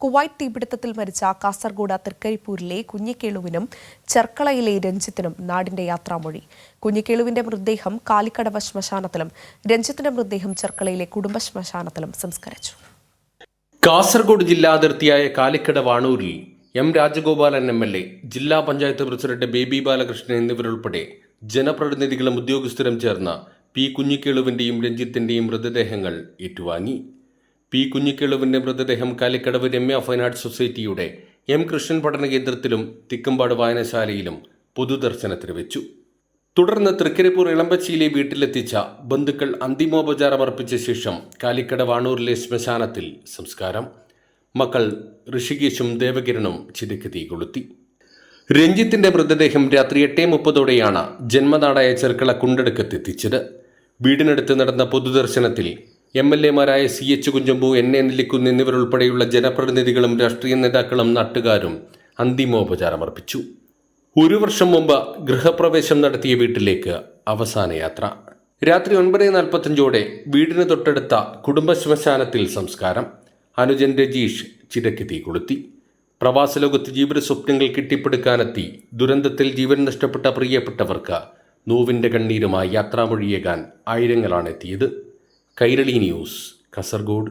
Kuwait തീപിടുത്തത്തിൽ മരിച്ച കാസർഗോഡ് തൃക്കരിപ്പൂരിലെ കുഞ്ഞിക്കേളുവിനും ചെർക്കളയിലെ രഞ്ജിത്തിനും നാടിന്റെ യാത്രാമൊഴി. കുഞ്ഞിക്കേളുവിന്റെ മൃതദേഹം കാലിക്കടവ് ശ്മശാനത്തിലും രഞ്ജിത്തിന്റെ മൃതദേഹം ചെർക്കളയിലെ കുടുംബ ശ്മശാനത്തിലും സംസ്കരിച്ചു. കാസർഗോഡ് ജില്ലാ അതിർത്തിയായ കാലിക്കടവ് വാണൂരിൽ എം രാജഗോപാലൻ MLA, ജില്ലാ പഞ്ചായത്ത് പ്രസിഡന്റ് ബേബി ബാലകൃഷ്ണൻ എന്നിവരുൾപ്പെടെ ജനപ്രതിനിധികളും ഉദ്യോഗസ്ഥരും ചേർന്ന പി കുഞ്ഞിക്കേളുവിന്റെയും രഞ്ജിത്തിന്റെയും മൃതദേഹങ്ങൾ ഏറ്റുവാങ്ങി. പി കുഞ്ഞിക്കേളുവിന്റെ മൃതദേഹം കാലിക്കടവ് രമ്യ ഫൈൻ ആർട്സ് സൊസൈറ്റിയുടെ M കൃഷ്ണൻ പഠന കേന്ദ്രത്തിലും തിക്കമ്പാട് വായനശാലയിലും പൊതുദർശനത്തിന് വെച്ചു. തുടർന്ന് തൃക്കരിപ്പൂർ ഇളമ്പച്ചിയിലെ വീട്ടിലെത്തിച്ച ബന്ധുക്കൾ അന്തിമോപചാരം അർപ്പിച്ച ശേഷം കാലിക്കടവ് വാണൂരിലെ ശ്മശാനത്തിൽ സംസ്കാരം. മക്കൾ ഋഷികേശും ദേവകിരണും ചിതയ്ക്ക് തീ കൊളുത്തി. രഞ്ജിത്തിന്റെ മൃതദേഹം രാത്രി 8:30 ജന്മനാടായ ചെർക്കള കുണ്ടടുക്കത്തെത്തിച്ചത്. വീടിനടുത്ത് നടന്ന പൊതുദർശനത്തിൽ MLAമാരായ CH കുഞ്ചമ്പു, NA നെല്ലിക്കുന്ന് എന്നിവരുൾപ്പെടെയുള്ള ജനപ്രതിനിധികളും രാഷ്ട്രീയ നേതാക്കളും നാട്ടുകാരും അന്തിമോപചാരം അർപ്പിച്ചു. 1 വർഷം മുമ്പ് ഗൃഹപ്രവേശം നടത്തിയ വീട്ടിലേക്ക് അവസാന യാത്ര. രാത്രി 9:45 വീടിന് തൊട്ടടുത്ത കുടുംബ ശ്മശാനത്തിൽ സംസ്കാരം. അനുജൻ രജീഷ് ചിതയ്ക്ക് തീ കൊളുത്തി. പ്രവാസലോകത്ത് ജീവിത സ്വപ്നങ്ങൾ കെട്ടിപ്പടുക്കാനെത്തി ദുരന്തത്തിൽ ജീവൻ നഷ്ടപ്പെട്ട പ്രിയപ്പെട്ടവർക്ക് നോവിന്റെ കണ്ണീരുമായി യാത്രാമൊഴിയേകാൻ ആയിരങ്ങളാണ് എത്തിയത്. കൈരളി ന്യൂസ്, കാസർഗോഡ്.